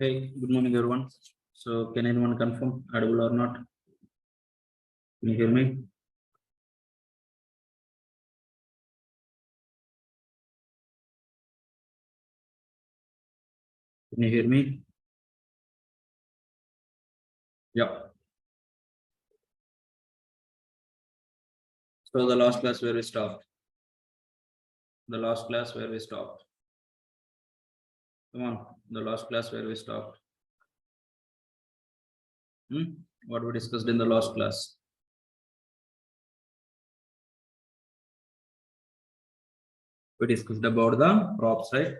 Hey, good morning, everyone. So, can anyone confirm audible or not? Can you hear me? Can you hear me? Yeah. So, the last class where we stopped. The last class where we stopped. Come on, the last class where we stopped. What we discussed in the last class? We discussed about the props, right?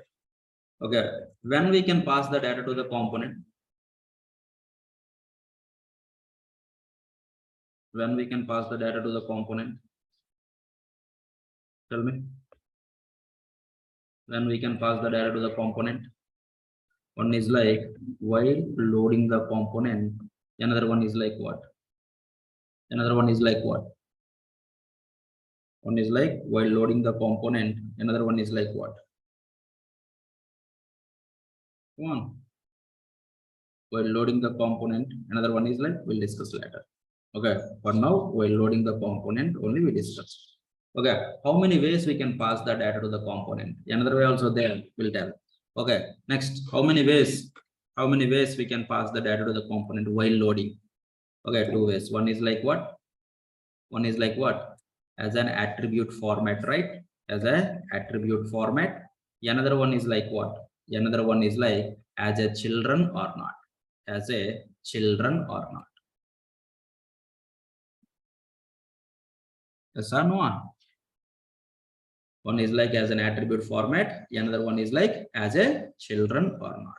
Okay. When we can pass the data to the component? When we can pass the data to the component? Tell me. When we can pass the data to the component? One is like while loading the component. Another one is like what? Another one is like what? One is like while loading the component. Another one is like what? Come on. While loading the component. Another one is like we'll discuss later. Okay. For now, while loading the component, only we discuss. Okay. How many ways we can pass the data to the component? Another way also there will tell. Okay. Next, how many ways? How many ways we can pass the data to the component while loading? Okay, two ways. One is like what? One is like what? As an attribute format, right? As a attribute format. Another one is like what? Another one is like as a children or not. As a children or not. Yes or no? One is like as an attribute format. Another one is like as a children or not.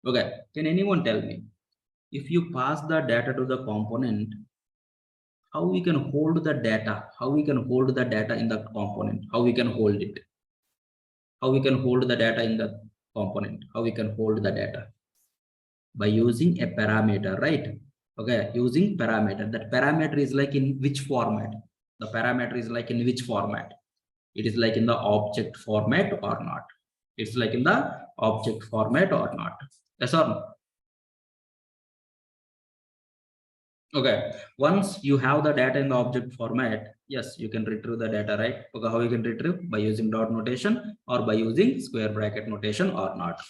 Okay. Can anyone tell me if you pass the data to the component, how we can hold the data? How we can hold the data in the component? How we can hold it? How we can hold the data in the component? How we can hold the data? By using a parameter, right? Okay, using parameter. That parameter is like in which format? The parameter is like in which format? It is like in the object format or not? It's like in the object format or not? Yes or no? Okay, once you have the data in the object format, yes, you can retrieve the data, right? Okay, how you can retrieve? By using dot notation or by using square bracket notation or not.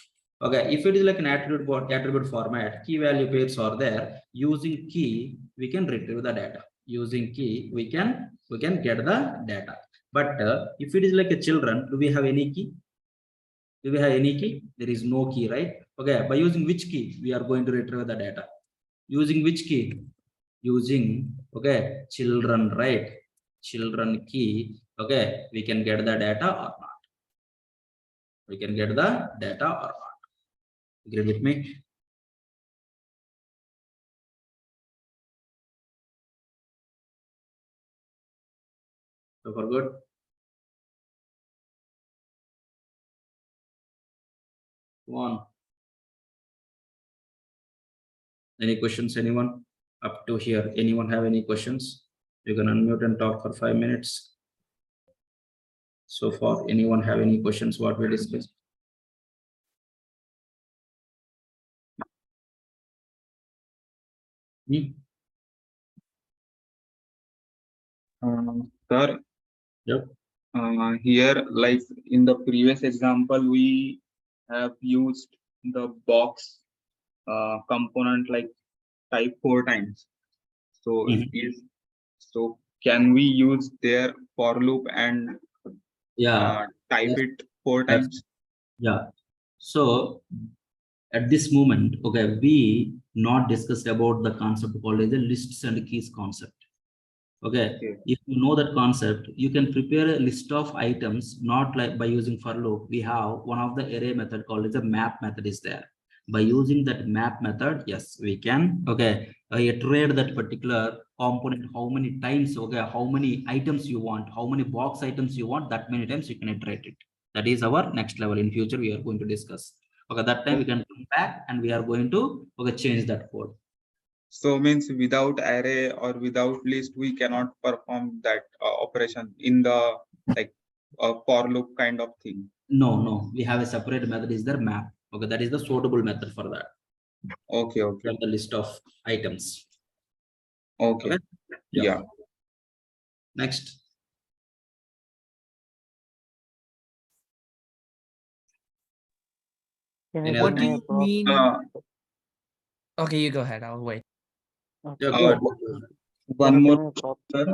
Okay, if it is like an attribute format, key value pairs are there. Using key, we can retrieve the data. Using key, we can get the data. But if it is like a children, do we have any key? Do we have any key? There is no key, right? Okay, by using which key we are going to retrieve the data? Using which key? Using okay children, right? Children key. Okay, we can get the data or not? We can get the data or not? Agree with me? So for good. Come on. Any questions? Anyone up to here? Anyone have any questions? You can unmute and talk for 5 minutes. So far, anyone have any questions? What we discussed? Sir, Yep. here, like in the previous example, we have used the box component like type 4 times. So so can we use their for loop and type it 4 times? Yeah. So at this moment, okay, we not discussed about the concept called as the lists and keys concept. Okay. If you know that concept, you can prepare a list of items, not like by using for loop. We have one of the array method called as a map method is there. By using that map method, yes, we can, okay, iterate that particular component, how many times, okay, how many items you want, how many box items you want, that many times you can iterate it. That is our next level. In future, we are going to discuss. Okay, that time we can come back and we are going to, okay, change that code. So means without array or without list, we cannot perform that operation in the like for loop kind of thing. No, we have a separate method is there map. Okay, that is the sortable method for that. Okay, okay, From the list of items. okay. Okay. Yeah. Next. Any other What do thing? you mean? Uh, Okay, you go ahead. I'll wait. Yeah, Uh, go ahead. one more, sir.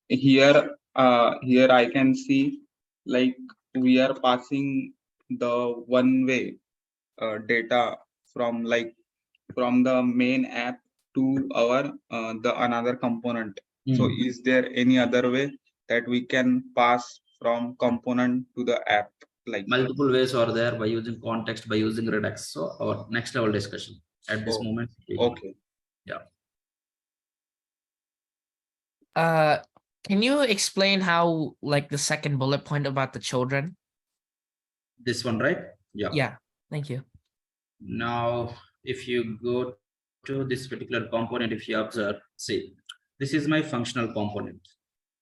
Here I can see like we are passing the one way data from from the main app to our the another component. So Hmm. is there any other way that we can pass from component to the app? Like Multiple ways are there by using context, by using Redux. So our next level discussion at this Oh, moment. okay. Can you explain how, like, the second bullet point about the children? This one, right? Yeah, thank you. Now, if you go to this particular component, if you observe, see, this is my functional component.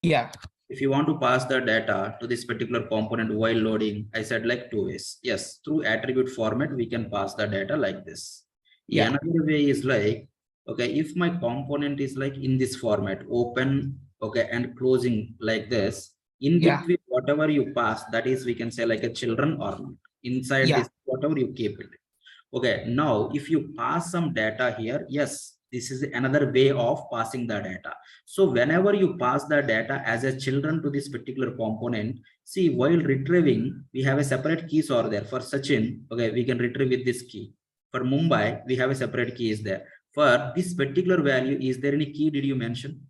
Yeah, If you want to pass the data to this particular component while loading, I said like two ways. Yes, through attribute format, we can pass the data like this. Yeah. Another way is like, okay, if my component is like in this format, open, okay, and closing like this, in Yeah. between whatever you pass, that is, we can say like a children or not. Inside Yeah. this, whatever you keep it. Okay, now if you pass some data here, yes, this is another way of passing the data. So whenever you pass the data as a children to this particular component, see, while retrieving, we have a separate keys are there. For Sachin, okay, we can retrieve with this key. For Mumbai, we have a separate key is there. For this particular value, is there any key did you mention?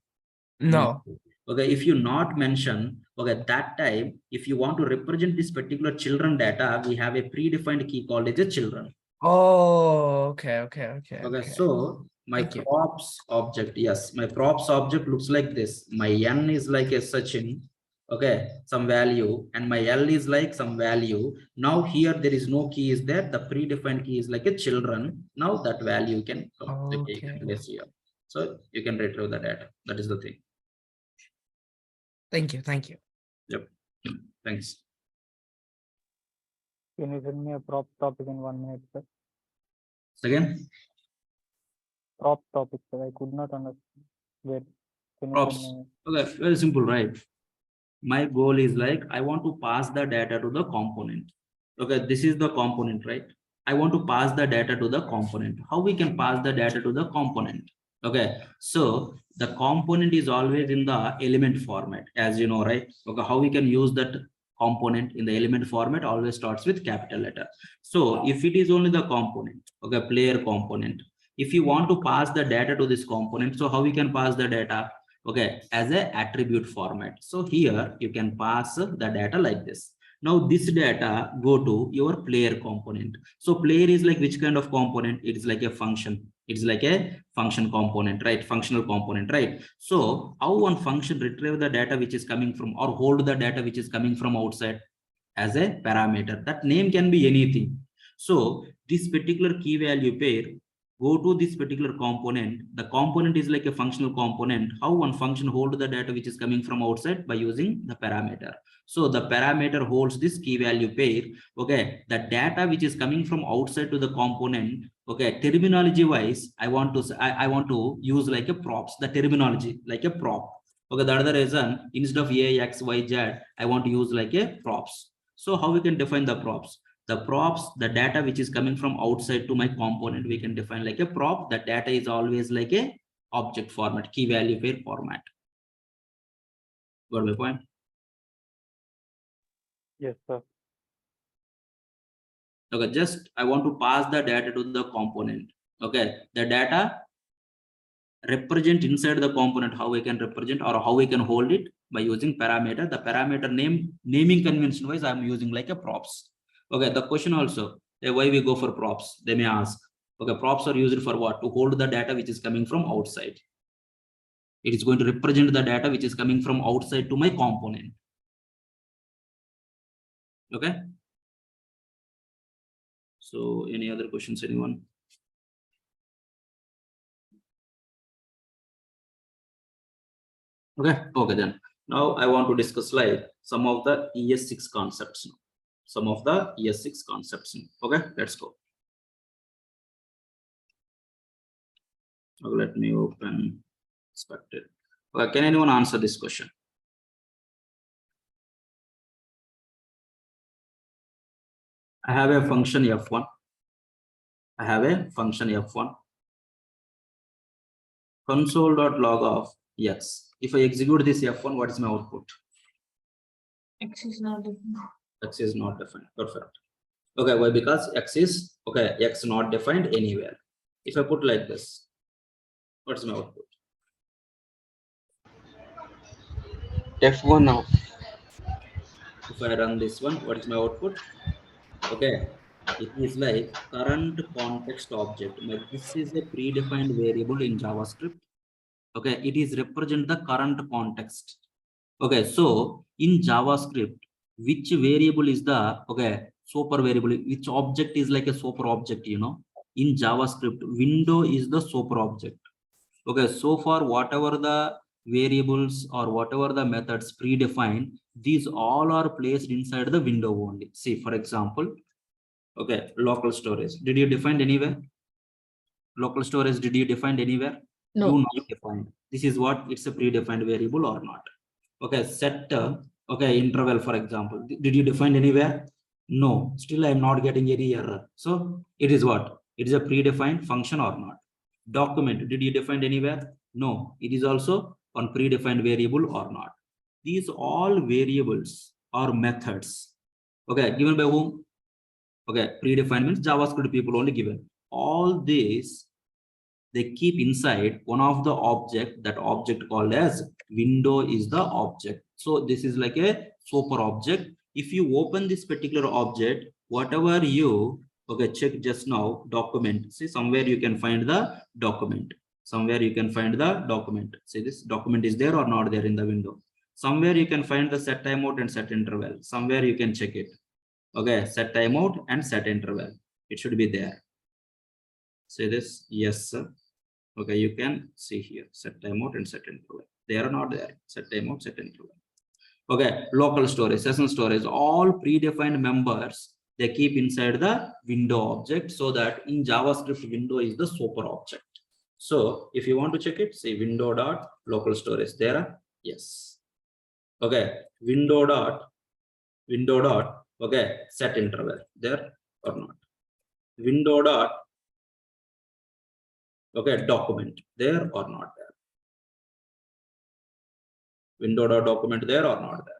No. Okay, if you not mention, okay, that time, if you want to represent this particular children data, we have a predefined key called as a children. Oh, okay. Okay, so my Thank you. props object, yes, my props object looks like this. My n is like a Sachin, okay, some value, and my L is like some value. Now here there is no key is there. The predefined key is like a children. Now that value can come. Okay, you can place here. So you can retrieve the data. That is the thing. Thank you. Yep. Thanks. Can you send me a prop topic in 1 minute, sir? Again, Prop topic, sir. I could not understand. Where? Can you props. send me? Okay, very simple, right? My goal is like, I want to pass the data to the component. Okay, this is the component, right? I want to pass the data to the component. How we can pass the data to the component? Okay, so the component is always in the element format, as you know, right? Okay, how we can use that component in the element format always starts with capital letter. So if it is only the component, okay, player component, if you want to pass the data to this component, so how we can pass the data? Okay, as a attribute format. So here you can pass the data like this. Now this data go to your player component. So player is like which kind of component? It is like a function. It's like a function component, right? Functional component, right? So how one function retrieve the data which is coming from, or hold the data which is coming from outside as a parameter. That name can be anything. So this particular key value pair go to this particular component. The component is like a functional component. How one function hold the data which is coming from outside? By using the parameter. So the parameter holds this key value pair. Okay, the data which is coming from outside to the component. Okay, terminology wise, I want to use like a props. The terminology like a prop. Okay, the other reason, instead of a, x, y, z, I want to use like a props. So how we can define the props? The props, the data which is coming from outside to my component, we can define like a prop. The data is always like a object format, key value pair format. Got my point? Yes, sir. Okay, just I want to pass the data to the component. Okay, the data represent inside the component, how we can represent or how we can hold it by using parameter. The parameter naming convention wise, I'm using like a props. Okay, the question also, why we go for props? They may ask. Okay, props are used for what? To hold the data which is coming from outside. It is going to represent the data which is coming from outside to my component. Okay. So any other questions, anyone? Okay, then. Now I want to discuss like some of the ES6 concepts. some of the ES6 concepts. Okay, let's go. Let me open Spectre. Okay, can anyone answer this question? I have a function f1. I have a function f1. Console.log of x. If I execute this f1, what is my output? X is not defined. X is not defined. Perfect. Okay, why? Because x is okay, x not defined anywhere. If I put like this, what's my output? F1 now. If I run this one, what is my output? Okay, it is like current context object. Like this is a predefined variable in JavaScript. Okay, it is represent the current context. Okay, so in JavaScript, which variable is the super variable? Which object is like a super object? You know, in JavaScript, window is the super object. Okay, so far whatever the variables or whatever the methods predefined, these all are placed inside the window only. See, for example, okay, local storage. Did you define anywhere? Local storage, did you define anywhere? No. You not defined. This is what it's a predefined variable or not. Okay, set okay, interval, for example. Did you define anywhere? No, still I am not getting any error. So it is what? It is a predefined function or not. Document, did you define anywhere? No, it is also on predefined variable or not. These all variables or methods, okay, given by whom? Okay, predefined means JavaScript people only given. All these they keep inside one of the object. That object called as window is the object. So this is like a super object. If you open this particular object, whatever you check just now, document, see somewhere you can find the document. Somewhere you can find the document. See this document is there or not there in the window. Somewhere you can find the set timeout and set interval. Somewhere you can check it. Okay, set timeout and set interval. It should be there. Say this, yes, sir. Okay, you can see here set timeout and set interval. They are not there. Set timeout, set interval. Okay, local storage, session storage, all predefined members they keep inside the window object, so that in JavaScript window is the super object. So if you want to check it, say window dot local storage. There, yes. Okay, window dot okay set interval there or not. Window dot okay document there or not there. Window dot document there or not there.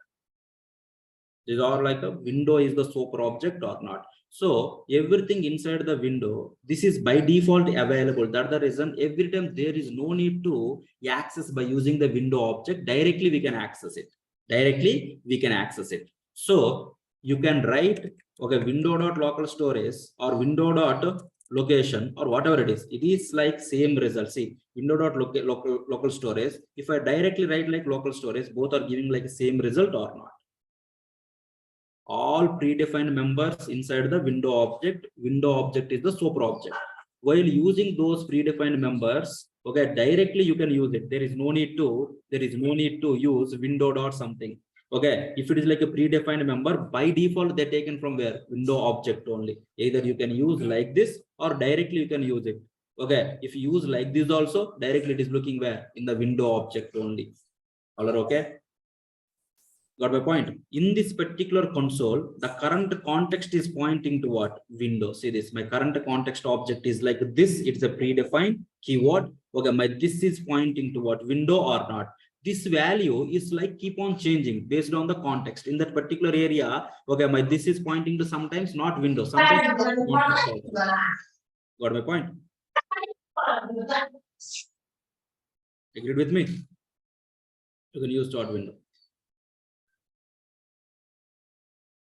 These are like a window is the super object or not. So everything inside the window, this is by default available. That's the reason every time there is no need to access by using the window object. Directly we can access it. Directly we can access it. So you can write okay window dot local storage or window dot location or whatever it is like same result. See window dot local storage. If I directly write like local storage, both are giving like same result or not. All predefined members inside the window object is the super object. While using those predefined members, okay, directly you can use it. There is no need to use window dot something. Okay, if it is like a predefined member, by default they're taken from where? Window object only. Either you can use like this or directly you can use it. Okay, if you use like this also, directly it is looking where? In the window object only. All are okay? Got my point? In this particular console, the current context is pointing to what? Window. See this, my current context object is like this. It's a predefined keyword. Okay, my this is pointing to what? Window or not. This value is like keep on changing based on the context in that particular area. Okay, my this is pointing to sometimes not window, sometimes got my point? Agreed with me? You can use dot window.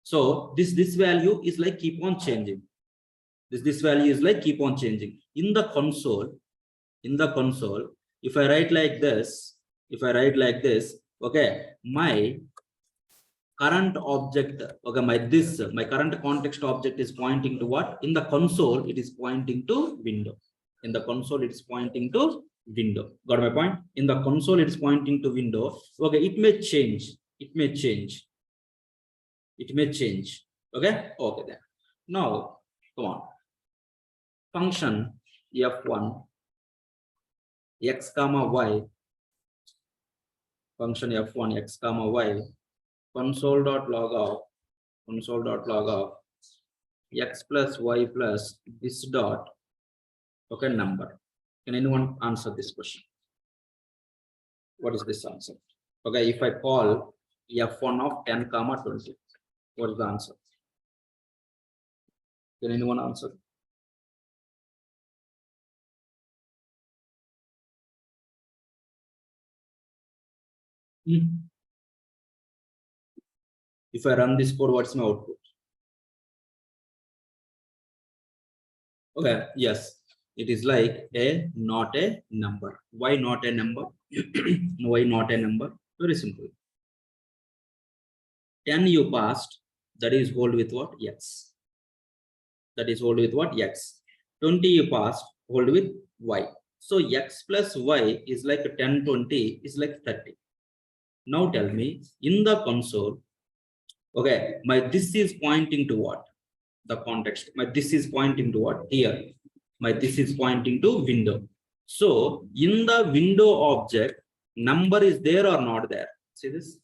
So this value is like keep on changing. This value is like keep on changing. In the console, if I write like this, okay, my current object, okay, my current context object is pointing to what? In the console, it is pointing to window. In the console, it is pointing to window. Got my point? In the console, it is pointing to window. Okay, it may change. Okay, okay then. Now, come on. Function f1 x comma y. Function f1 x comma y. Console.log of x plus y plus this dot. Okay, number. Can anyone answer this question? What is this answer? Okay, if I call f1 of 10 comma 20, what is the answer? Can anyone answer? If I run this code, what's my output? Okay, yes, it is like a not a number. Why not a number? Why not a number? Very simple. 10 you passed, that is hold with what? X. That is hold with what? X. 20 you passed, hold with Y. So X plus Y is like 10, 20 is like 30. Now tell me, in the console, okay, my this is pointing to what? The context. My this is pointing to what? Here. My this is pointing to window. So in the window object, number is there or not there? See this?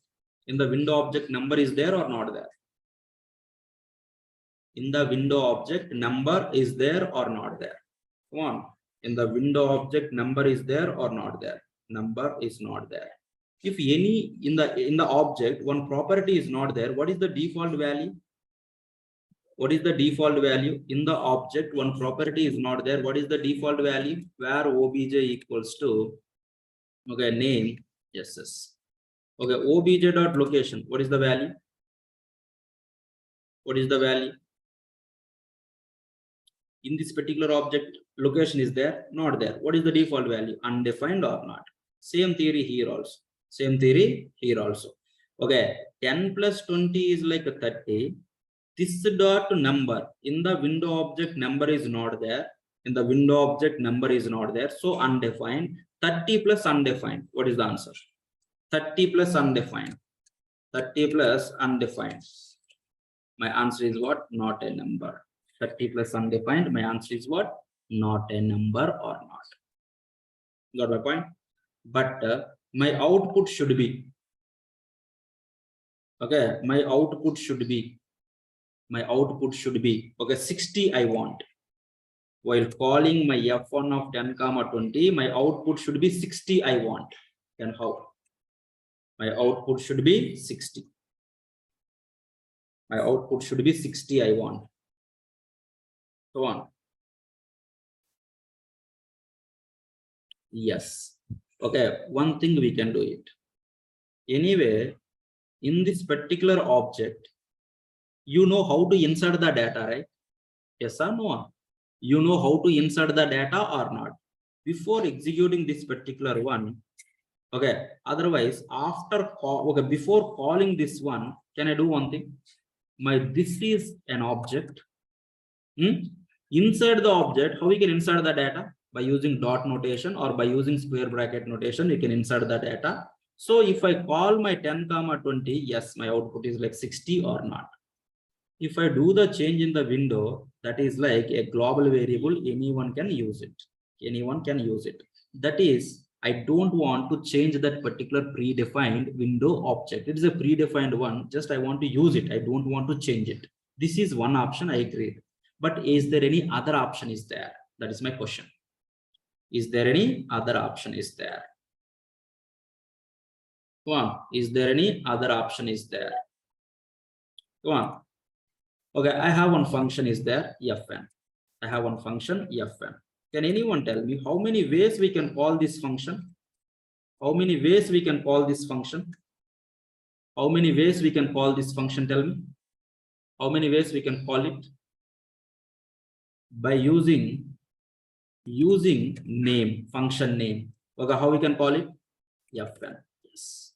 In the window object, number is there or not there? In the window object, number is there or not there? Come on. In the window object, number is there or not there? Number is not there. If any in the object, one property is not there, what is the default value? What is the default value? In the object, one property is not there. What is the default value? Where obj equals to, okay, name, yes. Okay, obj dot location. What is the value? What is the value? In this particular object, location is there, not there. What is the default value? Undefined or not? Same theory here also. Same theory here also. Okay, 10 plus 20 is like a 30. This dot number in the window object number is not there. In the window object number is not there. So undefined. 30 plus undefined. What is the answer? 30 plus undefined. 30 plus undefined. My answer is what? Not a number. 30 plus undefined. My answer is what? Not a number or not. Got my point? But my output should be. Okay, my output should be. My output should be, okay, 60 I want. While calling my f1 of 10 comma 20, my output should be 60 I want. And how? My output should be 60. My output should be 60 I want. Go on. Yes. Okay, one thing we can do it. Anyway, in this particular object, you know how to insert the data, right? Yes or no? You know how to insert the data or not? Before executing this particular one, okay, otherwise after call, okay, before calling this one, can I do one thing? This is an object. Inside the object, how we can insert the data? By using dot notation or by using square bracket notation, we can insert the data. So if I call my 10 comma 20, yes, my output is like 60 or not. If I do the change in the window, that is like a global variable, anyone can use it. Anyone can use it. That is, I don't want to change that particular predefined window object. It is a predefined one. Just I want to use it. I don't want to change it. This is one option, I agree. But is there any other option is there? That is my question. Is there any other option is there? Come on. Is there any other option is there? Come on. Okay, I have one function is there, fn. I have one function, fn. Can anyone tell me how many ways we can call this function? How many ways we can call this function? How many ways we can call this function? Tell me. How many ways we can call it? By using name, function name. Okay, how we can call it? Fn. Yes.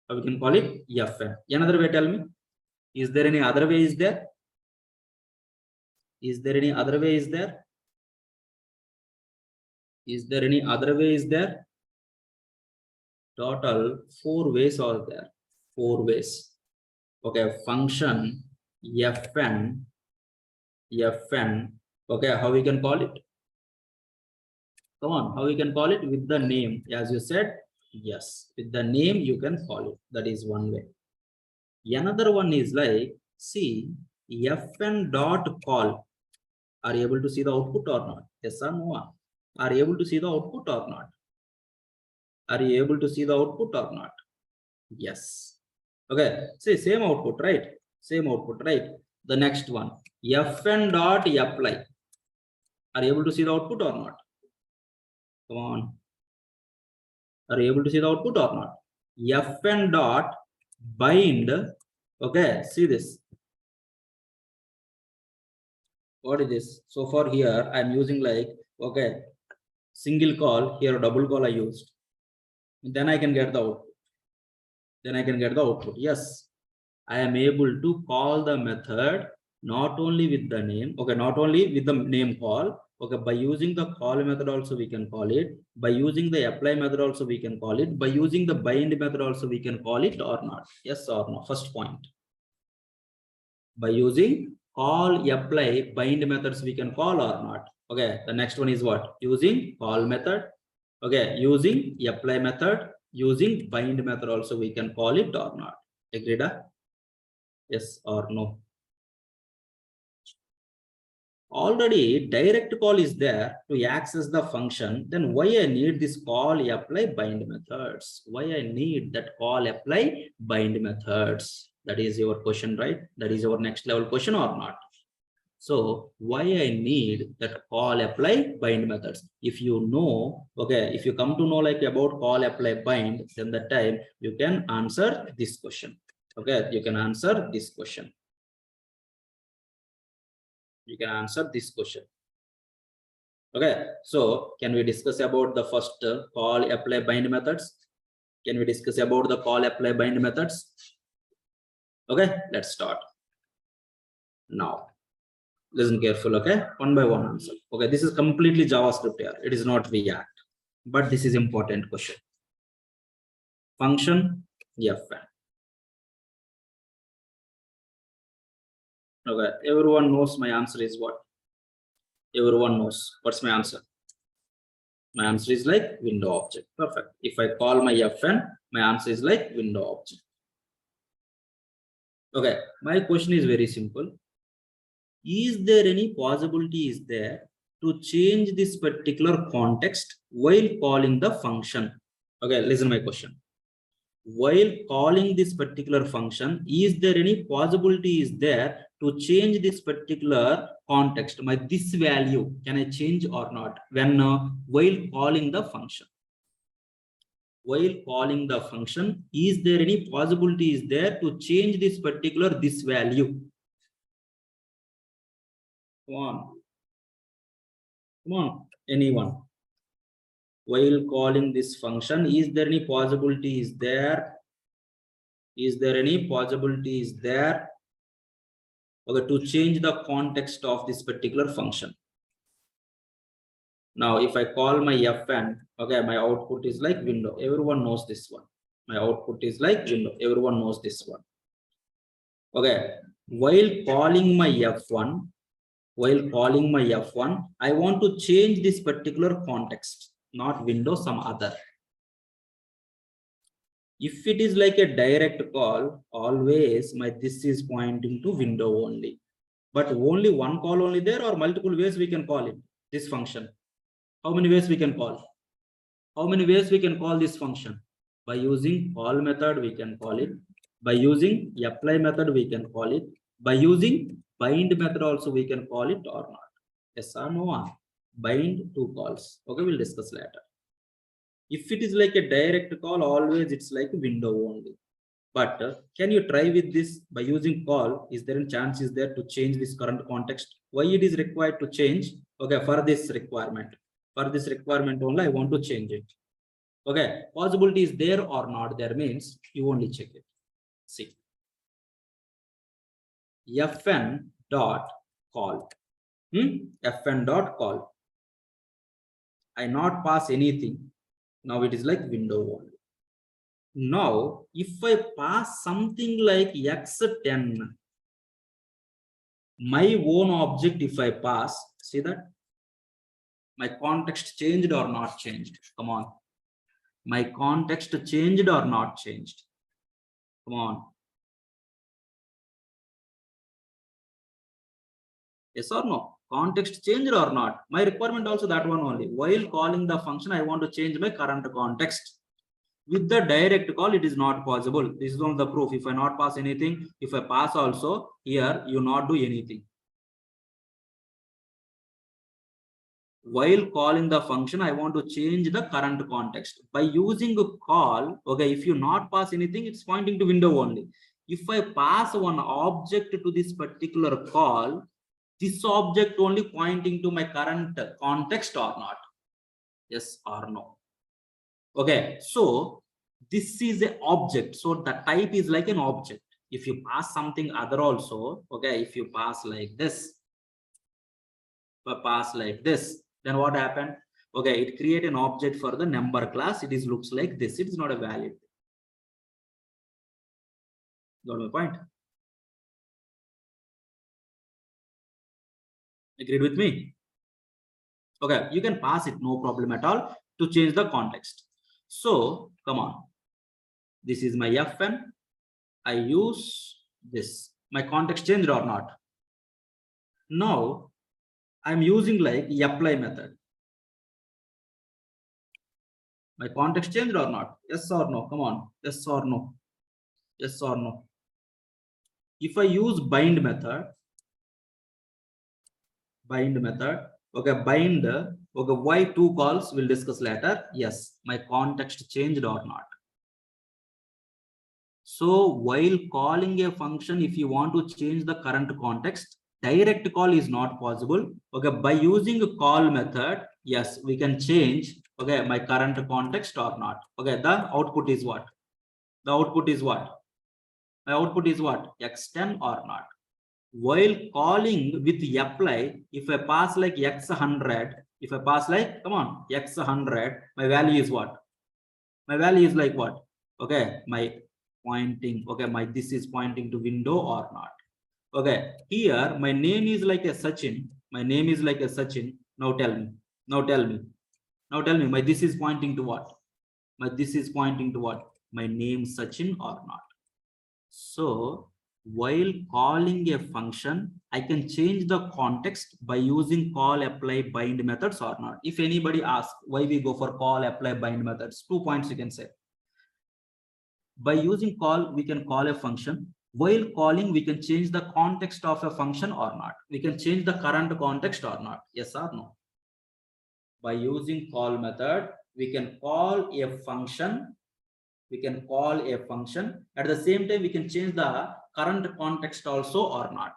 How we can call it? Fn. Another way, tell me. Is there any other way is there? Is there any other way is there? Is there any other way is there? Total 4 ways are there. 4 ways. Okay, function fn, okay, how we can call it? Come on, how we can call it? With the name, as you said, yes, with the name you can call it. That is one way. Another one is like, see, fn dot call. Are you able to see the output or not? Yes or no? Are you able to see the output or not? Are you able to see the output or not? Yes. Okay, see, same output, right? Same output, right? The next one, fn dot apply. Are you able to see the output or not? Come on. Are you able to see the output or not? Fn dot bind. Okay, see this. What is this? So for here, I'm using like, okay, single call, here double call I used. Then I can get the output. Then I can get the output. Yes, I am able to call the method not only with the name, okay, not only with the name call, okay, by using the call method also we can call it, by using the apply method also we can call it, by using the bind method also we can call it or not. Yes or no? First point. By using call, apply, bind methods we can call or not. Okay, the next one is what? Using call method. Okay, using apply method, using bind method also we can call it or not. Agreed? Yes or no? Already direct call is there to access the function, then why I need this call, apply, bind methods? Why I need that call, apply, bind methods? That is your question, right? That is your next level question or not? So why I need that call, apply, bind methods? If you know, okay, if you come to know like about call, apply, bind, then that time you can answer this question. Okay, you can answer this question. You can answer this question. Okay, so can we discuss about the first call, apply, bind methods? Can we discuss about the call, apply, bind methods? Okay, let's start. Now, listen careful, okay? One by one answer. Okay, this is completely JavaScript here. It is not React, but this is important question. Function, fn. Okay, everyone knows my answer is what? Everyone knows. What's my answer? My answer is like window object. Perfect. If I call my fn, my answer is like window object. Okay, my question is very simple. Is there any possibility is there to change this particular context while calling the function? Okay, listen my question. While calling this particular function, is there any possibility is there to change this particular context? This value, can I change or not when while calling the function? While calling the function, is there any possibility is there to change this particular this value? Come on, anyone? While calling this function, is there any possibility is there? Is there any possibility is there, okay, to change the context of this particular function? Now, if I call my fn, okay, my output is like window. Everyone knows this one. My output is like window. Everyone knows this one. Okay, while calling my f1, I want to change this particular context, not window, some other. If it is like a direct call, always this is pointing to window only. But only one call only there, or multiple ways we can call it, this function. How many ways we can call? How many ways we can call this function? By using call method, we can call it. By using apply method, we can call it. By using bind method also, we can call it or not. Yes or no? Bind two calls. Okay, we'll discuss later. If it is like a direct call, always it's like a window only. But can you try with this by using call? Is there a chance is there to change this current context? Why it is required to change? Okay, for this requirement. For this requirement only, I want to change it. Okay, possibility is there or not there means you only check it. See. Fn dot call. Fn dot call. I not pass anything. Now it is like window only. Now, if I pass something like x10, my own object, if I pass, see that my context changed or not changed? Come on. My context changed or not changed? Come on. Yes or no? Context changed or not? My requirement also that one only. While calling the function, I want to change my current context. With the direct call, it is not possible. This is one of the proof. If I not pass anything, if I pass also, here you not do anything. While calling the function, I want to change the current context. By using a call, okay, if you not pass anything, it's pointing to window only. If I pass one object to this particular call, this object only pointing to my current context or not? Yes or no? Okay, so this is an object. So the type is like an object. If you pass something other also, okay, if you pass like this, then what happened? Okay, it create an object for the number class. It is looks like this. It is not a valid. Got my point? Agreed with me? Okay, you can pass it, no problem at all, to change the context. So come on. This is my fn. I use this. My context changed or not? Now I'm using like apply method. My context changed or not? Yes or no? Come on. Yes or no? Yes or no? If I use bind method, okay, bind, okay, why two calls we'll discuss later. Yes, my context changed or not? So while calling a function, if you want to change the current context, direct call is not possible. Okay, by using a call method, yes, we can change, okay, my current context or not. Okay, the output is what? The output is what? My output is what? X10 or not? While calling with apply, if I pass like x100, if I pass like, come on, x100, my value is what? My value is like what? Okay, my pointing, okay, my this is pointing to window or not? Okay, here my name is like a Sachin. My name is like a Sachin. Now tell me. Now tell me. Now tell me. My this is pointing to what? My this is pointing to what? My name Sachin or not? So while calling a function, I can change the context by using call, apply, bind methods or not. If anybody asks why we go for call, apply, bind methods, 2 points you can say. By using call, we can call a function. While calling, we can change the context of a function or not. We can change the current context or not. Yes or no? By using call method, we can call a function. We can call a function. At the same time, we can change the current context also or not.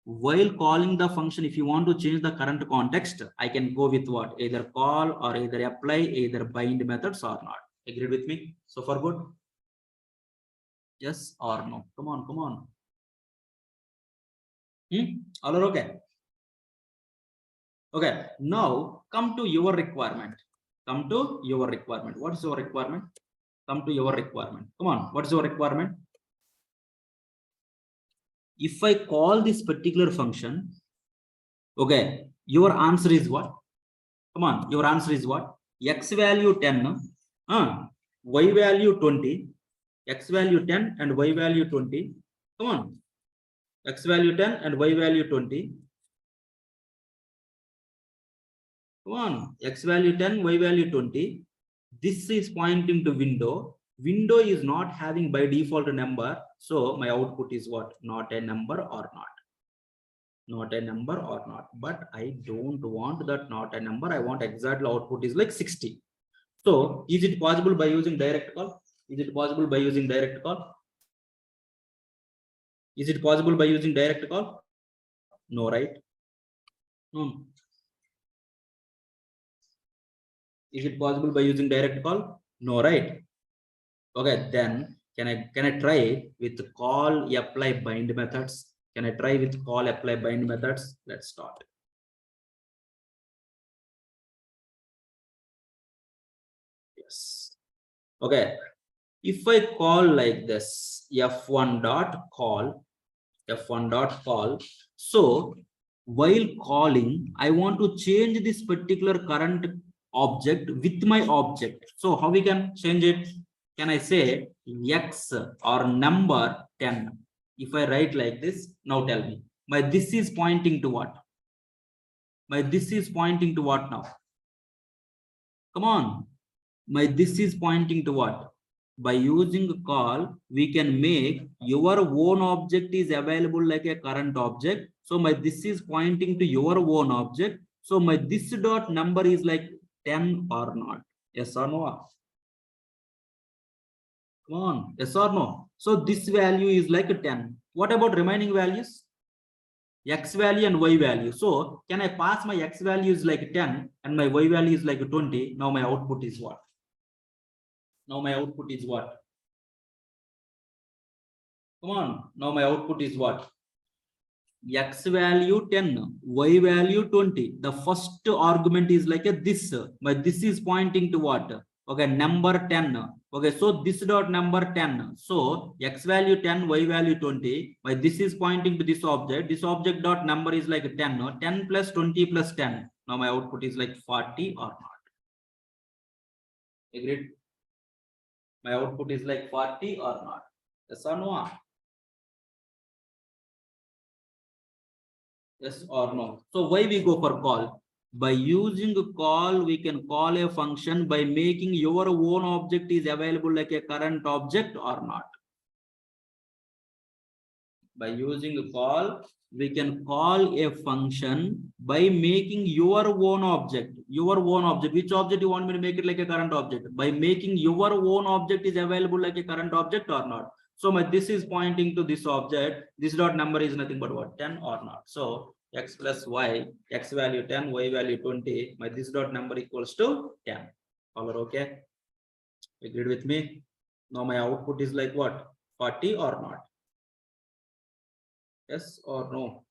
While calling the function, if you want to change the current context, I can go with what? Either call or either apply, either bind methods or not. Agreed with me? So far good? Yes or no? Come on, come on. All are okay? Okay, now come to your requirement. Come to your requirement. What is your requirement? Come to your requirement. Come on, what is your requirement? If I call this particular function, okay, your answer is what? Come on, your answer is what? X value 10, Y value 20, X value 10 and Y value 20. Come on, X value 10 and Y value 20. Come on, X value 10, Y value 20. This is pointing to window. Window is not having by default a number. So my output is what? Not a number or not. Not a number or not. But I don't want that not a number. I want exactly output is like 60. So is it possible by using direct call? Is it possible by using direct call? Is it possible by using direct call? No, right? No. Is it possible by using direct call? No, right? Okay, then can I try with call, apply, bind methods? Can I try with call, apply, bind methods? Let's start. Yes. Okay. If I call like this, f1 dot call, f1 dot call. So while calling, I want to change this particular current object with my object. So how we can change it? Can I say x or number 10? If I write like this, now tell me, my this is pointing to what? My this is pointing to what now? Come on. My this is pointing to what? By using call, we can make your own object is available like a current object. So my this is pointing to your own object. So my this dot number is like 10 or not? Yes or no? Come on, yes or no? So this value is like 10. What about remaining values? X value and Y value. So can I pass my X value is like 10 and my Y value is like 20? Now my output is what? Now my output is what? Come on. Now my output is what? X value 10, Y value 20. The first argument is like a this, but this is pointing to what? Okay, number 10. Okay, so this dot number 10. So X value 10, Y value 20. But this is pointing to this object. This object dot number is like 10. No? 10 plus 20 plus 10. Now my output is like 40 or not. Agreed? My output is like 40 or not. Yes or no? Yes or no? So why we go for call? By using call, we can call a function by making your own object is available like a current object or not. By using call, we can call a function by making your own object. Your own object. Which object you want me to make it like a current object? By making your own object is available like a current object or not. So my this is pointing to this object. This dot number is nothing but what? 10 or not. So x plus y, x value 10, y value 20. My this dot number equals to 10. All are okay? Agreed with me? Now my output is like what? 40 or not? Yes or no?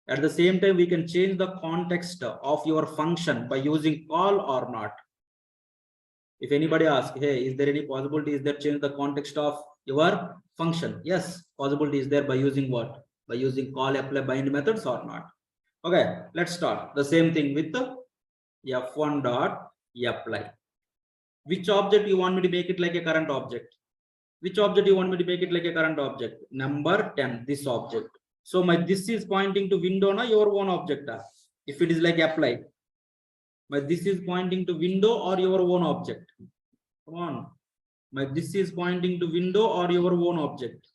At the same time, we can change the context of your function by using call or not. If anybody asks, hey, is there any possibility is there change the context of your function? Yes, possibility is there by using what? By using call, apply, bind methods or not. Okay, let's start the same thing with the f1 dot apply. Which object you want me to make it like a current object? Which object you want me to make it like a current object? Number 10, this object. So my this is pointing to window na your own object. If it is like apply, my this is pointing to window or your own object. Come on. My this is pointing to window or your own object.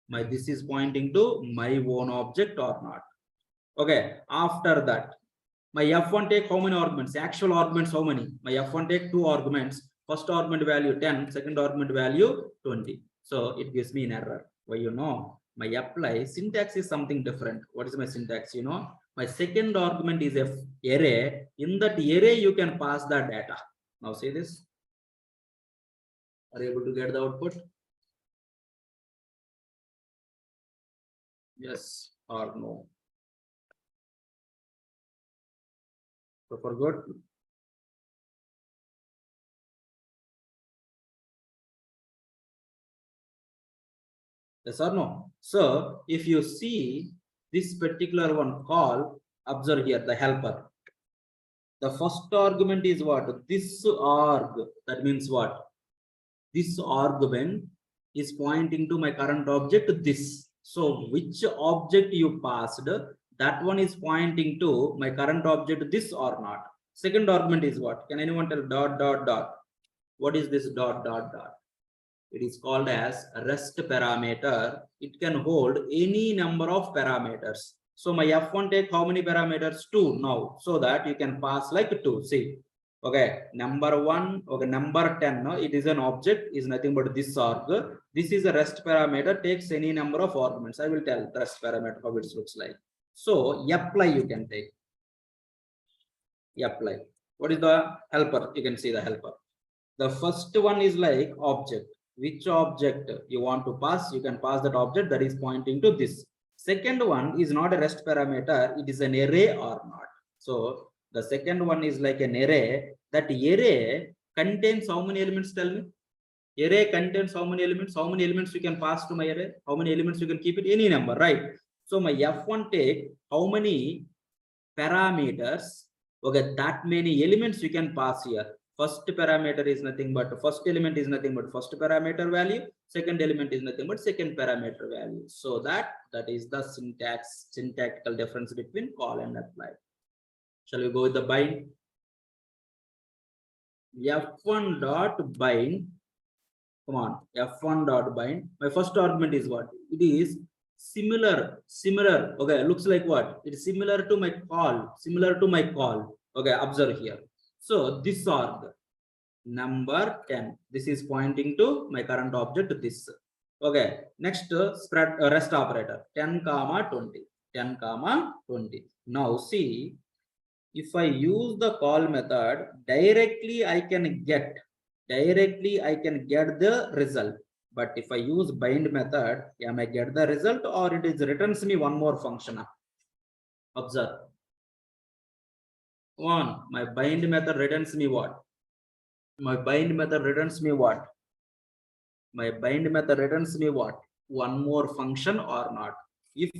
My this is pointing to my own object or not. Okay. After that, my f1 take how many arguments? Actual arguments how many? My f1 take 2 arguments. First argument value 10, second argument value 20. So it gives me an error. Why you know? My apply syntax is something different. What is my syntax? You know, my second argument is a array. In that array, you can pass the data. Now see this. Are you able to get the output? Yes or no? So for good. Yes or no? So if you see this particular one call, observe here the helper. The first argument is what? This arg. That means what? This argument is pointing to my current object, this. So which object you passed, that one is pointing to my current object, this or not. Second argument is what? Can anyone tell? Dot dot dot. What is this dot dot dot? It is called as rest parameter. It can hold any number of parameters. So my f1 take how many parameters? 2 now. So that you can pass like 2. See. Okay, number 1, okay, number 10. No, it is an object, is nothing but this arg. This is a rest parameter, takes any number of arguments. I will tell the rest parameter how it looks like. So apply you can take. Apply. What is the helper? You can see the helper. The first one is like object. Which object you want to pass? You can pass that object that is pointing to this. Second one is not a rest parameter. It is an array or not. So the second one is like an array. That array contains how many elements? Tell me. Array contains how many elements? How many elements you can pass to my array? How many elements you can keep it? Any number, right? So my F1 take how many parameters? Okay, that many elements you can pass here. First parameter is nothing but first element is nothing but first parameter value. Second element is nothing but second parameter value. So that is the syntactical difference between call and apply. Shall we go with the bind? F1 dot bind. Come on, F1 dot bind. My first argument is what? It is similar. Okay, looks like what? It is similar to my call. Okay, observe here. So this arg number 10. This is pointing to my current object. This. Okay. Next spread rest operator 10 comma 20. 10 comma 20. Now see, if I use the call method directly, I can get the result. But if I use bind method, am I get the result or it is returns me one more function? Observe. One, my bind method returns me what? My bind method returns me what? My bind method returns me what? One more function or not? If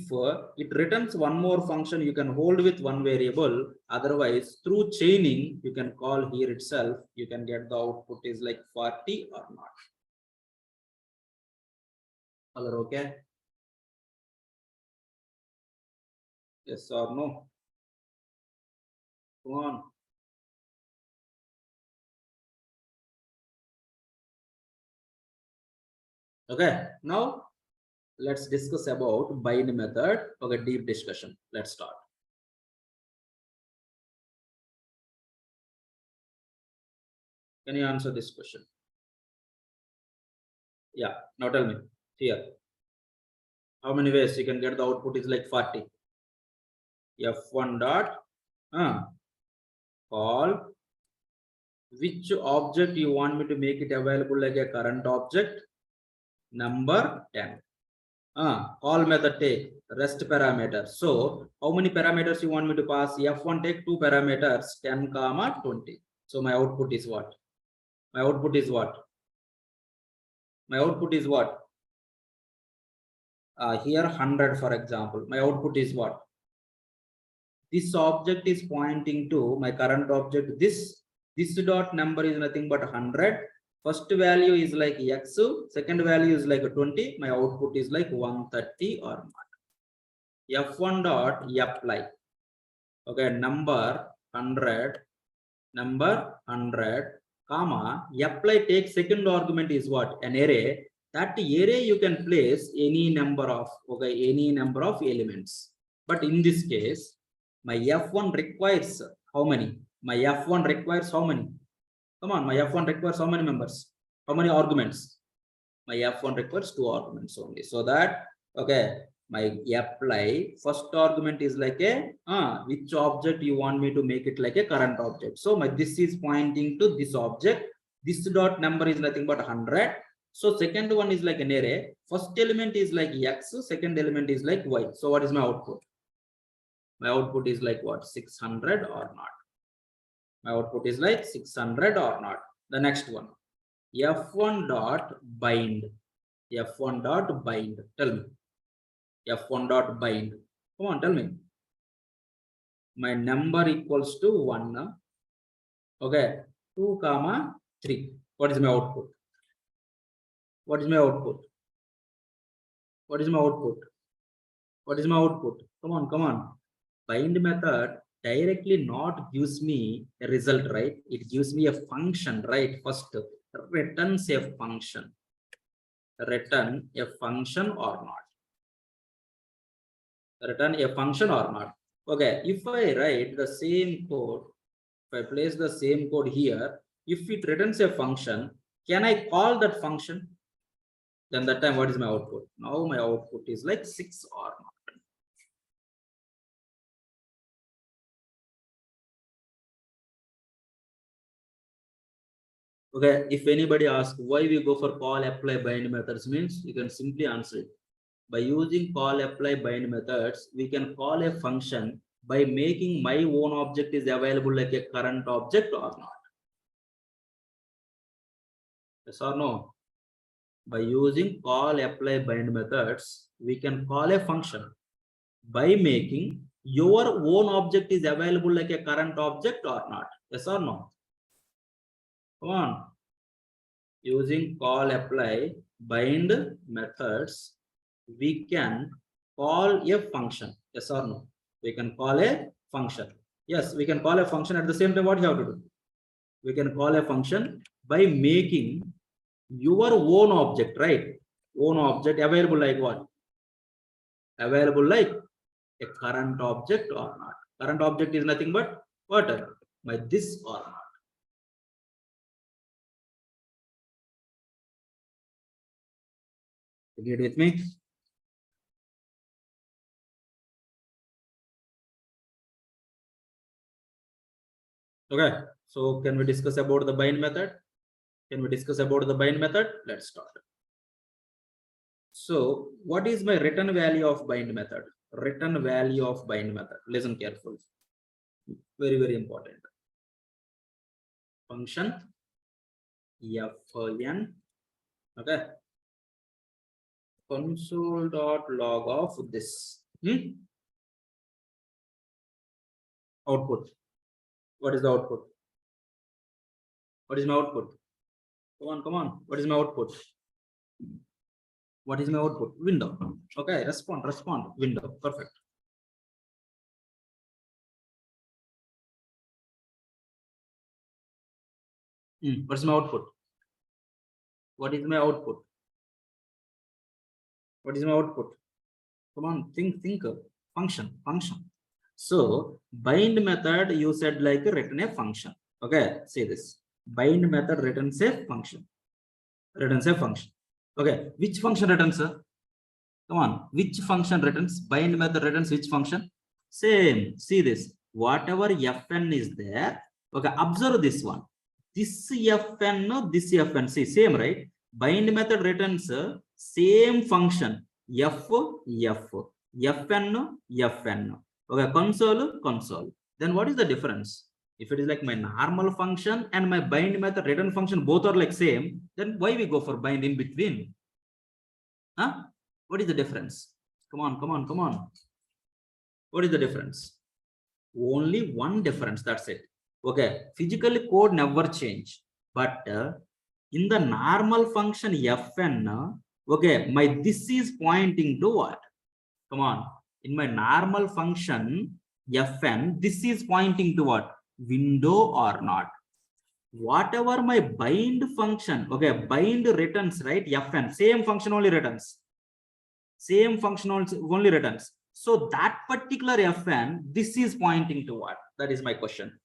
it returns one more function, you can hold with one variable. Otherwise, through chaining, you can call here itself. You can get the output is like 40 or not. Other okay? Yes or no? Come on. Okay, now let's discuss about bind method. Okay, deep discussion. Let's start. Can you answer this question? Yeah, now tell me here. How many ways you can get the output is like 40? F1 dot call which object you want me to make it available like a current object? Number 10. Call method take rest parameter. So how many parameters you want me to pass? F1 take 2 parameters 10 comma 20. So my output is what? My output is what? My output is what? Here 100 for example. My output is what? This object is pointing to my current object. This dot number is nothing but 100. First value is like x, second value is like 20. My output is like 130 or not. F1 dot apply. Okay, number 100, comma apply take second argument is what? An array. That array you can place any number of elements. But in this case, my F1 requires how many? My F1 requires how many? Come on, my F1 requires how many members? How many arguments? My F1 requires 2 arguments only. So that, okay, my apply first argument is like a which object you want me to make it like a current object. So my this is pointing to this object. This dot number is nothing but 100. So second one is like an array. First element is like x, second element is like y. So what is my output? My output is like what? 600 or not? My output is like 600 or not? The next one, F1 dot bind. F1 dot bind. Tell me. F1 dot bind. Come on, tell me. My number equals to 1. Okay. 2 comma 3. What is my output? What is my output? What is my output? What is my output? Come on. Bind method directly not gives me a result, right? It gives me a function, right? First returns a function. Return a function or not? Return a function or not? Okay, if I write the same code, if I place the same code here, if it returns a function, can I call that function? Then that time what is my output? Now my output is like 6 or not. Okay, if anybody asks why we go for call, apply, bind methods means you can simply answer it. By using call, apply, bind methods, we can call a function by making my own object is available like a current object or not. Yes or no? by using call, apply, bind methods, we can call a function by making your own object is available like a current object or not. Yes or no? Come on. Using call, apply, bind methods, we can call a function. Yes or no? We can call a function. Yes, we can call a function. At the same time, what you have to do? We can call a function by making your own object, right? Own object available like what? Available like a current object or not. Current object is nothing but what? By this or not. You get with me? Okay, so can we discuss about the bind method? Can we discuss about the bind method? Let's start. So what is my return value of bind method? Return value of bind method. Listen carefully. Very, very important. Function fn. Okay. Console.log of this. Output. What is the output? What is my output? Come on, come on. What is my output? What is my output? Window. Okay, respond. Window. Perfect. What is my output? What is my output? What is my output? Come on, think. Function. So bind method, you said like return a function. Okay, see this. Bind method returns a function. Okay, which function returns? Come on, which function returns? Bind method returns which function? Same. See this. Whatever fn is there. Okay, observe this one. This fn, this fn. See, same, right? Bind method returns same function. fn. Okay, console. Then what is the difference? If it is like my normal function and my bind method return function, both are like same, then why we go for bind in between? Huh? What is the difference? Come on. What is the difference? Only one difference, that's it. Okay, physically code never change, but in the normal function fn, okay, my this is pointing to what? Come on, in my normal function fn, this is pointing to what? Window or not. Whatever my bind function, okay, bind returns, right? Fn, same function only returns. So that particular fn, this is pointing to what? That is my question.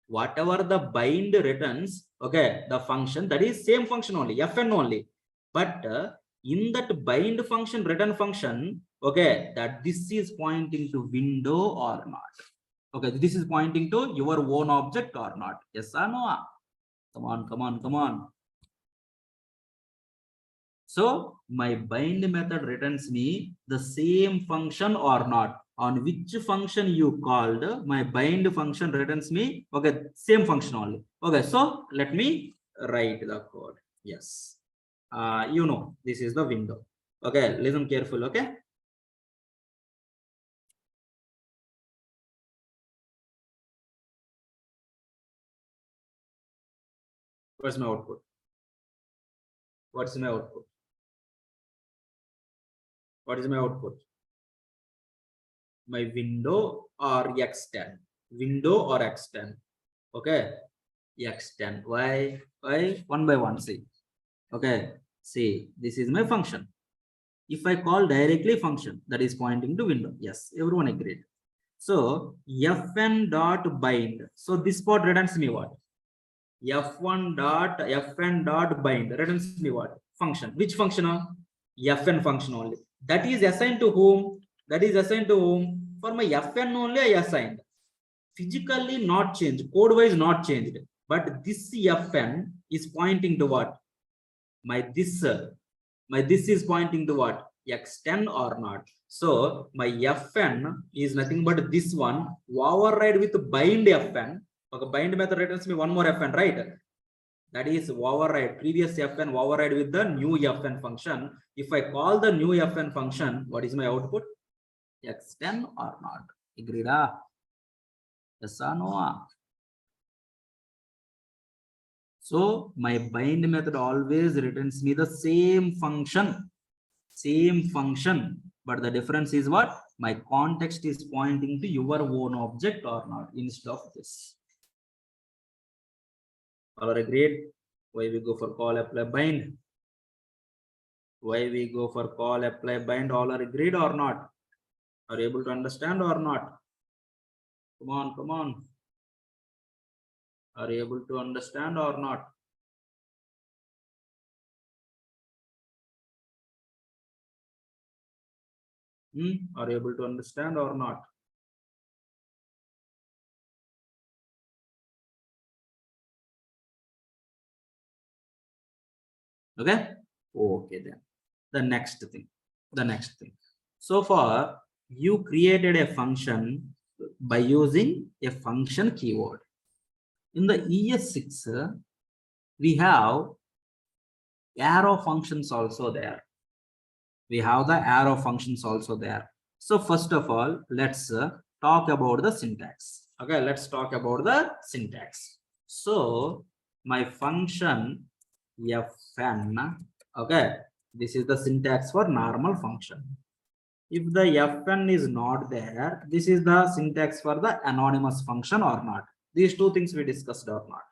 Whatever the bind returns, okay, the function, that is same function only, fn only. But in that bind function, return function, okay, that this is pointing to window or not. Okay, this is pointing to your own object or not. Yes or no? Come on. So my bind method returns me the same function or not. On which function you called, my bind function returns me, okay, same function only. Okay, so let me write the code. Yes. You know, this is the window. Okay, listen careful, okay? What's my output? What is my output? My window or x10? Window or x10? Okay, x10. Why? One by one, see. Okay, see, this is my function. If I call directly function, that is pointing to window. Yes, everyone agreed. So fn dot bind. So this part returns me what? fn dot bind returns me what? Function. Which function? Fn function only. That is assigned to whom? For my fn only I assigned. Physically not changed, code wise not changed, but this fn is pointing to what? My this is pointing to what? x10 or not. So my fn is nothing but this one. Override with bind fn. Okay, bind method returns me one more fn, right? That is override previous fn override with the new fn function. If I call the new fn function, what is my output? X10 or not? Agreed? Yes or no? So my bind method always returns me the same function, but the difference is what? My context is pointing to your own object or not instead of this. All are agreed? Why we go for call apply bind? Why we go for call apply bind? All are agreed or not? Are you able to understand or not? Come on, come on. Are you able to understand or not? Are you able to understand or not? Okay. Okay, then the next thing. So far, you created a function by using a function keyword. In the ES6, we have arrow functions also there. So first of all, let's talk about the syntax. Okay, let's talk about the syntax. So my function fn, okay, this is the syntax for normal function. If the fn is not there, this is the syntax for the anonymous function or not. These two things we discussed or not.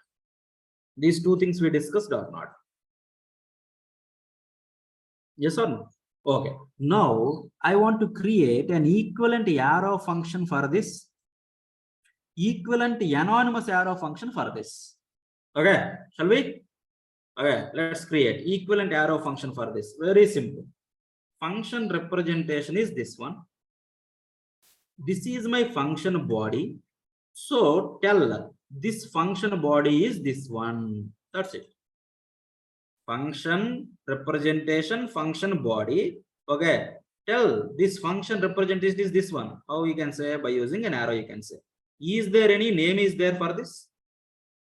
Yes or no? Okay. Now I want to create an equivalent arrow function for this. Equivalent anonymous arrow function for this. Okay, shall we? Okay, let's create equivalent arrow function for this. Very simple. Function representation is this one. This is my function body. So tell this function body is this one. That's it. Function representation, function body. Okay. Tell this function representation is this one. How you can say? By using an arrow, you can say. Is there any name is there for this?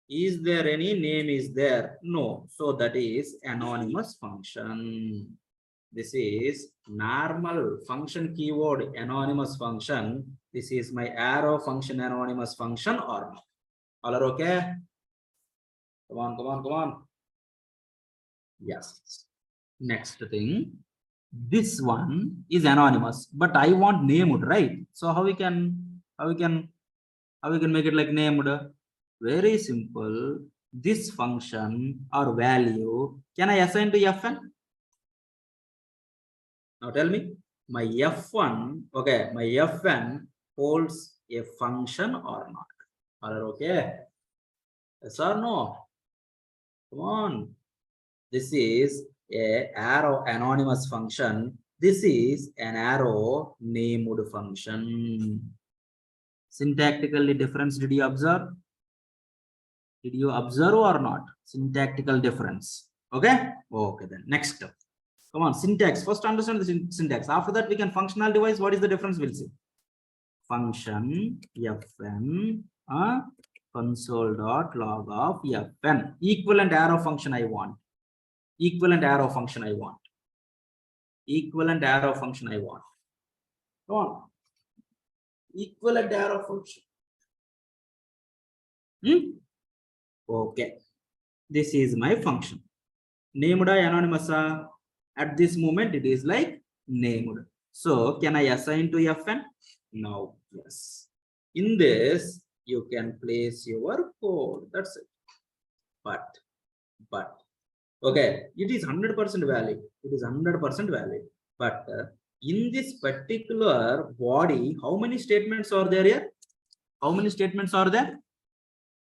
Is there any name is there? No. So that is anonymous function. This is normal function keyword anonymous function. This is my arrow function anonymous function or not. All are okay? Come on. Yes. Next thing. This one is anonymous, but I want named, right? So how we can make it like named? Very simple. This function or value, can I assign to fn? Now tell me, my f1, okay, my fn holds a function or not? Are you okay? Yes or no? Come on. This is a arrow anonymous function. This is an arrow named function. Syntactically difference, did you observe? Did you observe or not? Syntactical difference. Okay? Okay, then next. Come on, syntax. First understand the syntax. After that, we can functional device. What is the difference? We'll see. Function fn console.log of fn. Equivalent arrow function I want. Equivalent arrow function I want. Come on. Equivalent arrow function. Okay. This is my function. Named anonymous. At this moment, it is like named. So can I assign to fn? No. Yes. In this, you can place your code. That's it. But okay, it is 100% valid. But in this particular body, how many statements are there here?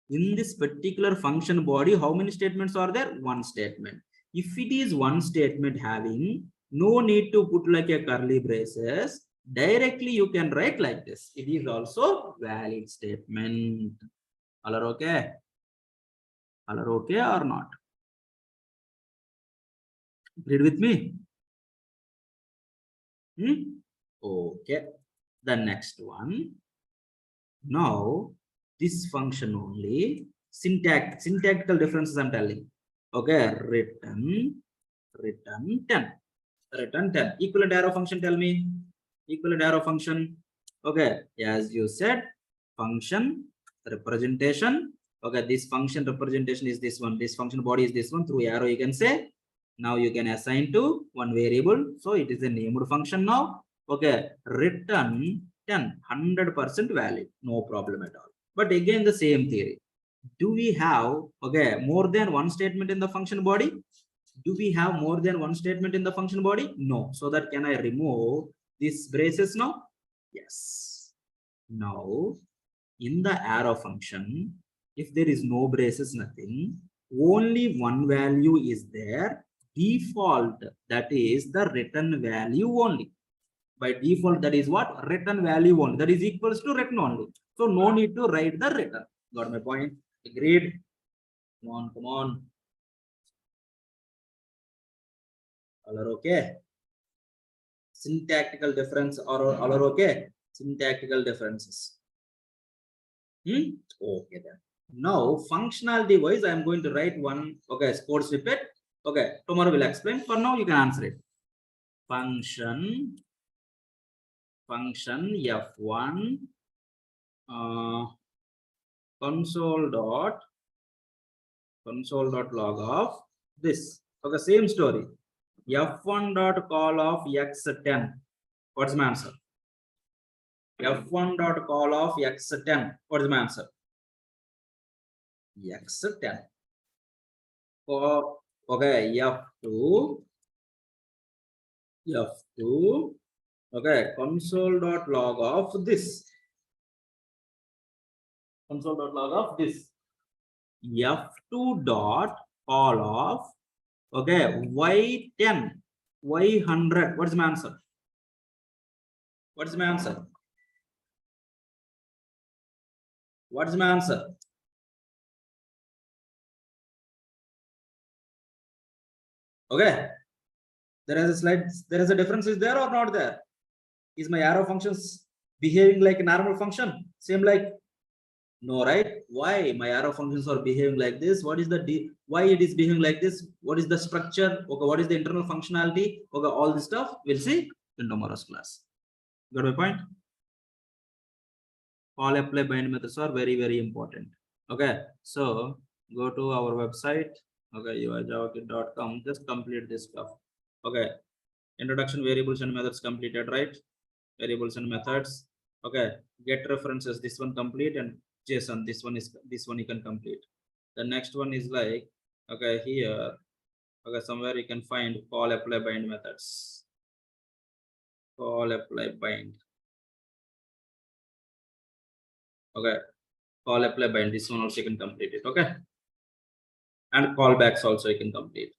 In this particular function body, how many statements are there? One statement. If it is one statement having, no need to put like a curly braces. Directly you can write like this. It is also valid statement. All are okay? All are okay or not? Read with me. Okay. The next one. Now this function only syntactical differences I'm telling. Okay, return 10. Return 10. Equivalent arrow function, tell me. Equivalent arrow function. Okay, as you said, function representation. Okay, this function representation is this one. This function body is this one. Through arrow, you can say. Now you can assign to one variable. So it is a named function now. Okay, return 10, 100% valid. No problem at all. But again, the same theory. Do we have, okay, more than one statement in the function body? Do we have more than one statement in the function body? No. So that can I remove these braces now? Yes. Now, in the arrow function, if there is no braces, nothing, only one value is there, default, that is the return value only. By default, that is what? Return value only. That is equals to return only. So no need to write the return. Got my point? Agreed? Come on, come on. All are okay? Syntactical difference or all are okay? Syntactical differences. Okay then. Now functionality wise, I am going to write one code snippet. Okay, tomorrow we'll explain. For now, you can answer it. Function F1 console dot log of this. Okay, same story. F1 dot call of x10. What's my answer? F1 dot call of x10. What is my answer? X10. For okay, F2. Okay, console dot log of this. Console dot log of this. F2 dot call of y10, y100. What is my answer? What is my answer? What is my answer? Okay. There is a slide. There is a difference. Is there or not there? Is my arrow functions behaving like a normal function? Same like no, right? Why my arrow functions are behaving like this? What is the why it is behaving like this? What is the structure? Okay, what is the internal functionality? Okay, all this stuff we'll see in tomorrow's class. Got my point? All apply bind methods are very, very important. Okay, so go to our website. Okay, uijavakit.com. Just complete this stuff. Okay, introduction, variables and methods completed, right? Variables and methods. Okay, get references. This one complete, and JSON. This one you can complete. The next one is like okay here. Okay, somewhere you can find call apply bind methods. Call apply bind. Okay, call apply bind. This one also you can complete it. Okay, and callbacks also you can complete.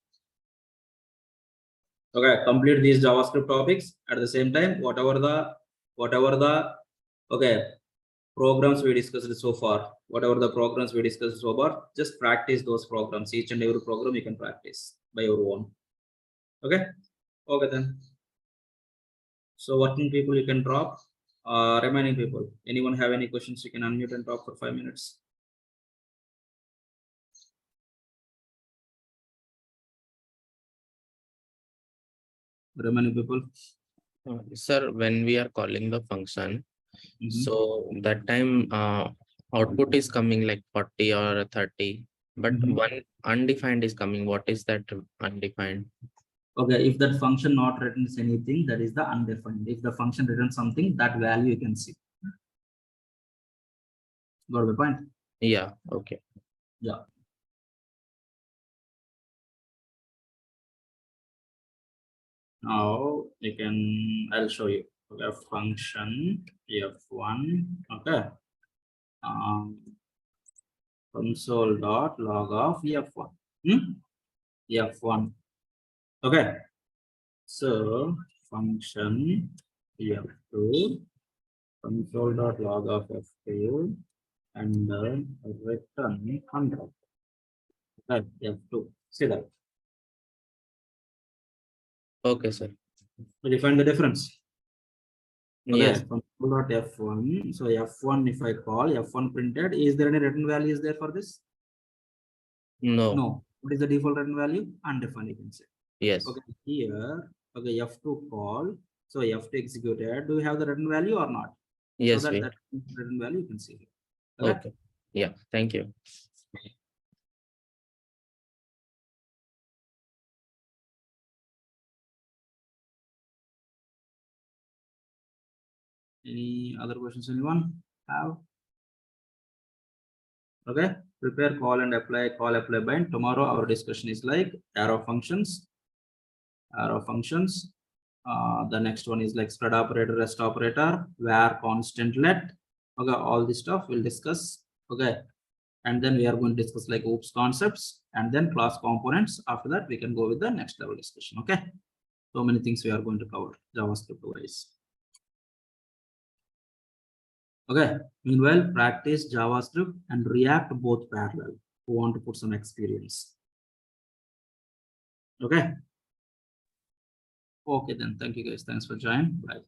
Okay, complete these JavaScript topics at the same time. Whatever the okay programs we discussed so far, whatever the programs we discussed so far, just practice those programs. Each and every program you can practice by your own. Okay, okay then. So working people you can drop. Remaining people, anyone have any questions? You can unmute and talk for 5 minutes. Remaining people. Sir, when we are calling the function, Mhm. so that time output is coming like 40 or 30, but Mhm. one undefined is coming. What is that undefined? Okay, if that function not returns anything, that is the undefined. If the function returns something, that value you can see. Got the point? Yeah, okay. Yeah. Now you can, I'll show you. Okay, function F1. Okay. Console dot log of F1. F1. Okay. So function F2 console dot log of F2 and return 100. Okay, F2. See that. Okay, sir. Will you find the difference? Okay, Yes. console dot F1. So F1, if I call F1 printed, is there any return values there for this? No. No. What is the default return value? Undefined, you can say. Yes. Okay, here, okay, F2 call. So F2 executed. Do we have the return value or not? Yes, So we. that return value you can see here. Okay. Okay. Yeah. Thank you. Any other questions anyone have? Okay, prepare call and apply, call apply bind. Tomorrow our discussion is like arrow functions. The next one is like spread operator, rest operator, where constant let. Okay, all this stuff we'll discuss. Okay, and then we are going to discuss like OOPS concepts and then class components. After that, we can go with the next level discussion. Okay, so many things we are going to cover JavaScript wise. Okay, meanwhile, practice JavaScript and React both parallel. Who want to put some experience? Okay. Okay, then thank you guys. Thanks for joining. Bye.